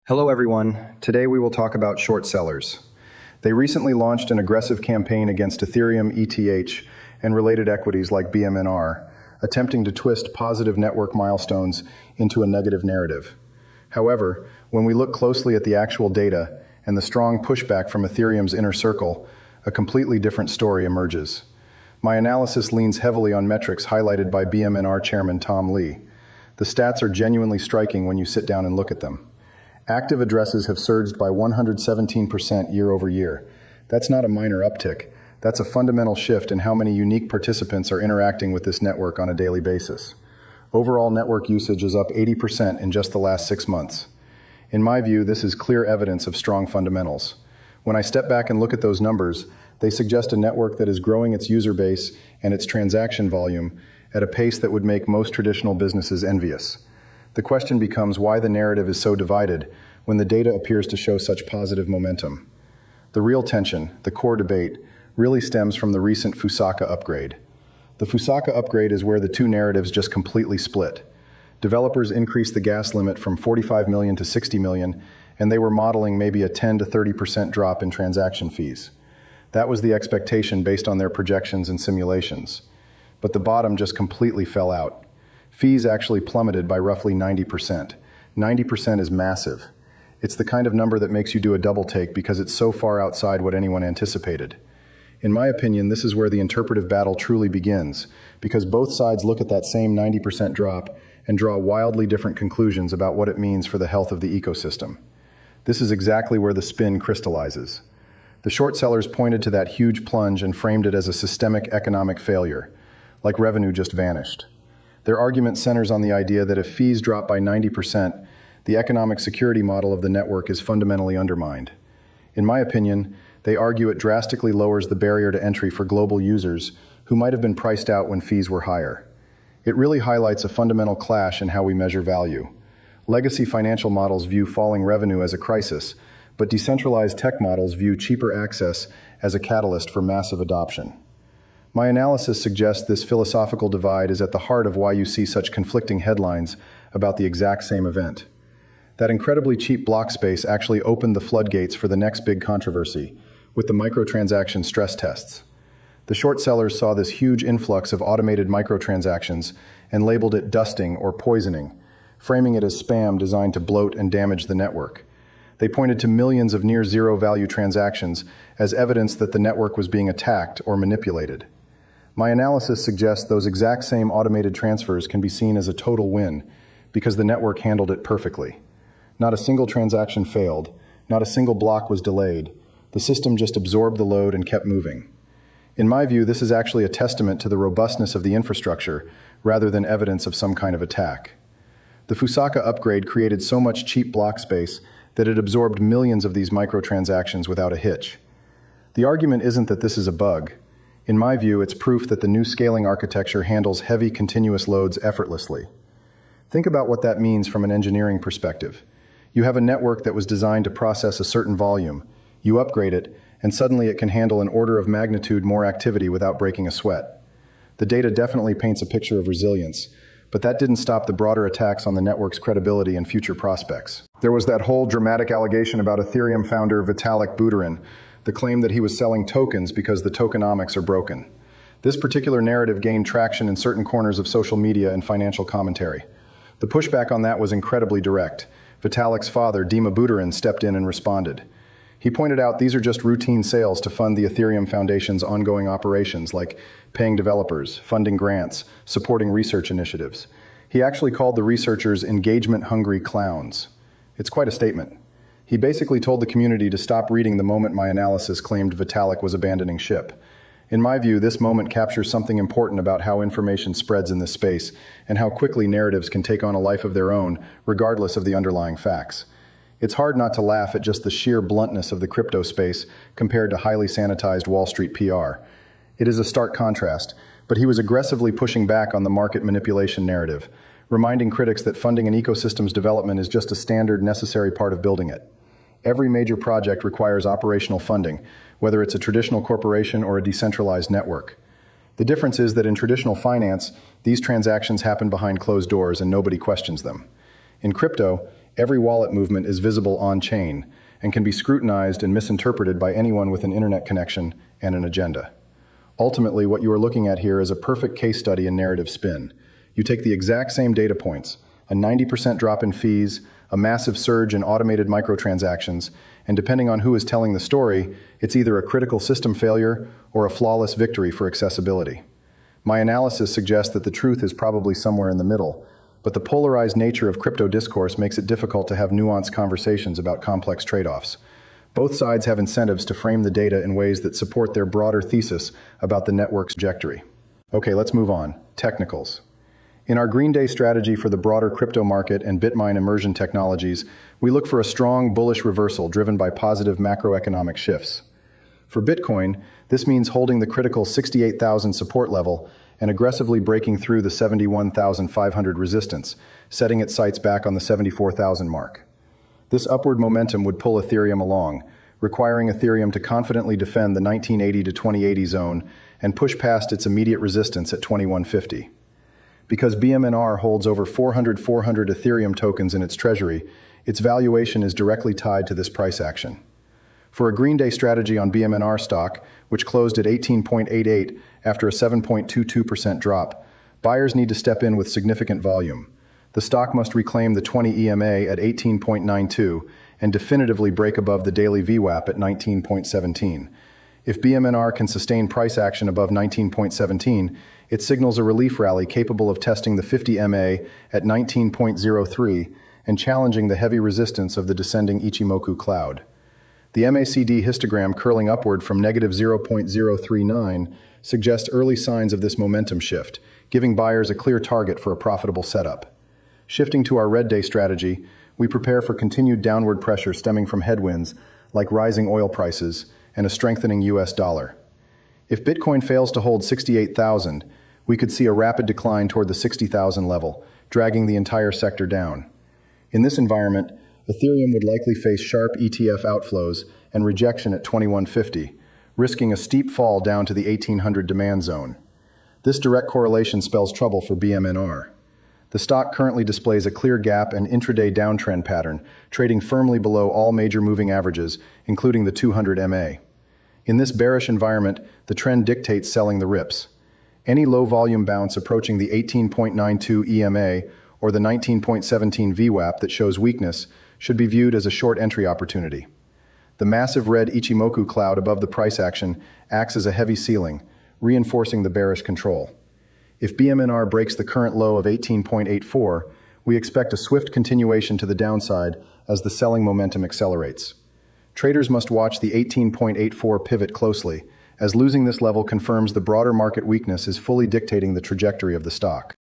Hello everyone. Today we will talk about short sellers. They recently launched an aggressive campaign against Ethereum, ETH, and related equities like BMNR, attempting to twist positive network milestones into a negative narrative. However, when we look closely at the actual data and the strong pushback from Ethereum's inner circle, a completely different story emerges. My analysis leans heavily on metrics highlighted by BMNR Chairman Tom Lee. The stats are genuinely striking when you sit down and look at them. Active addresses have surged by 117% year over year. That's not a minor uptick. That's a fundamental shift in how many unique participants are interacting with this network on a daily basis. Overall network usage is up 80% in just the last 6 months. In my view, this is clear evidence of strong fundamentals. When I step back and look at those numbers, they suggest a network that is growing its user base and its transaction volume at a pace that would make most traditional businesses envious. The question becomes why the narrative is so divided when the data appears to show such positive momentum. The real tension, the core debate, really stems from the recent Fusaka upgrade. The Fusaka upgrade is where the two narratives just completely split. Developers increased the gas limit from 45 million to 60 million, and they were modeling maybe a 10 to 30% drop in transaction fees. That was the expectation based on their projections and simulations. But the bottom just completely fell out. Fees actually plummeted by roughly 90%. 90% is massive. It's the kind of number that makes you do a double take because it's so far outside what anyone anticipated. In my opinion, this is where the interpretive battle truly begins, because both sides look at that same 90% drop and draw wildly different conclusions about what it means for the health of the ecosystem. This is exactly where the spin crystallizes. The short sellers pointed to that huge plunge and framed it as a systemic economic failure, like revenue just vanished. Their argument centers on the idea that if fees drop by 90%, the economic security model of the network is fundamentally undermined. In my opinion, they argue it drastically lowers the barrier to entry for global users who might have been priced out when fees were higher. It really highlights a fundamental clash in how we measure value. Legacy financial models view falling revenue as a crisis, but decentralized tech models view cheaper access as a catalyst for massive adoption. My analysis suggests this philosophical divide is at the heart of why you see such conflicting headlines about the exact same event. That incredibly cheap block space actually opened the floodgates for the next big controversy, with the microtransaction stress tests. The short sellers saw this huge influx of automated microtransactions and labeled it dusting or poisoning, framing it as spam designed to bloat and damage the network. They pointed to millions of near-zero value transactions as evidence that the network was being attacked or manipulated. My analysis suggests those exact same automated transfers can be seen as a total win because the network handled it perfectly. Not a single transaction failed, not a single block was delayed. The system just absorbed the load and kept moving. In my view, this is actually a testament to the robustness of the infrastructure rather than evidence of some kind of attack. The Fusaka upgrade created so much cheap block space that it absorbed millions of these microtransactions without a hitch. The argument isn't that this is a bug. In my view, it's proof that the new scaling architecture handles heavy continuous loads effortlessly. Think about what that means from an engineering perspective. You have a network that was designed to process a certain volume. You upgrade it, and suddenly it can handle an order of magnitude more activity without breaking a sweat. The data definitely paints a picture of resilience, but that didn't stop the broader attacks on the network's credibility and future prospects. There was that whole dramatic allegation about Ethereum founder Vitalik Buterin, the claim that he was selling tokens because the tokenomics are broken. This particular narrative gained traction in certain corners of social media and financial commentary. The pushback on that was incredibly direct. Vitalik's father, Dima Buterin, stepped in and responded. He pointed out these are just routine sales to fund the Ethereum Foundation's ongoing operations like paying developers, funding grants, supporting research initiatives. He actually called the researchers engagement-hungry clowns. It's quite a statement. He basically told the community to stop reading the moment my analysis claimed Vitalik was abandoning ship. In my view, this moment captures something important about how information spreads in this space and how quickly narratives can take on a life of their own, regardless of the underlying facts. It's hard not to laugh at just the sheer bluntness of the crypto space compared to highly sanitized Wall Street PR. It is a stark contrast, but he was aggressively pushing back on the market manipulation narrative, reminding critics that funding an ecosystem's development is just a standard, necessary part of building it. Every major project requires operational funding, whether it's a traditional corporation or a decentralized network. The difference is that in traditional finance, these transactions happen behind closed doors and nobody questions them. In crypto, Every wallet movement is visible on-chain and can be scrutinized and misinterpreted by anyone with an internet connection and an agenda. Ultimately, what you are looking at here is a perfect case study in narrative spin. You take the exact same data points, a 90% drop in fees, a massive surge in automated microtransactions, and depending on who is telling the story, it's either a critical system failure or a flawless victory for accessibility. My analysis suggests that the truth is probably somewhere in the middle, but the polarized nature of crypto discourse makes it difficult to have nuanced conversations about complex trade-offs. Both sides have incentives to frame the data in ways that support their broader thesis about the network's trajectory. Okay, let's move on. Technicals. In our Green Day strategy for the broader crypto market and BITMINE Immersion technologies, we look for a strong bullish reversal driven by positive macroeconomic shifts. For Bitcoin, this means holding the critical 68,000 support level and aggressively breaking through the 71,500 resistance, setting its sights back on the 74,000 mark. This upward momentum would pull Ethereum along, requiring Ethereum to confidently defend the 1980 to 2080 zone and push past its immediate resistance at 2150. Because BMNR holds over 400 Ethereum tokens in its treasury, its valuation is directly tied to this price action. For a Green Day strategy on BMNR stock, which closed at 18.88 after a 7.22% drop, buyers need to step in with significant volume. The stock must reclaim the 20 EMA at 18.92 and definitively break above the daily VWAP at 19.17. If BMNR can sustain price action above 19.17, it signals a relief rally capable of testing the 50 MA at 19.03 and challenging the heavy resistance of the descending Ichimoku cloud. The MACD histogram curling upward from negative 0.039 suggests early signs of this momentum shift, giving buyers a clear target for a profitable setup. Shifting to our red day strategy, we prepare for continued downward pressure stemming from headwinds like rising oil prices and a strengthening US dollar. If Bitcoin fails to hold 68,000, we could see a rapid decline toward the 60,000 level, dragging the entire sector down. In this environment, Ethereum would likely face sharp ETF outflows and rejection at 2150, risking a steep fall down to the 1800 demand zone. This direct correlation spells trouble for BMNR. The stock currently displays a clear gap and intraday downtrend pattern, trading firmly below all major moving averages, including the 200 MA. In this bearish environment, the trend dictates selling the rips. Any low-volume bounce approaching the 18.92 EMA or the 19.17 VWAP that shows weakness should be viewed as a short entry opportunity. The massive red Ichimoku cloud above the price action acts as a heavy ceiling, reinforcing the bearish control. If BMNR breaks the current low of 18.84, we expect a swift continuation to the downside as the selling momentum accelerates. Traders must watch the 18.84 pivot closely, as losing this level confirms the broader market weakness is fully dictating the trajectory of the stock.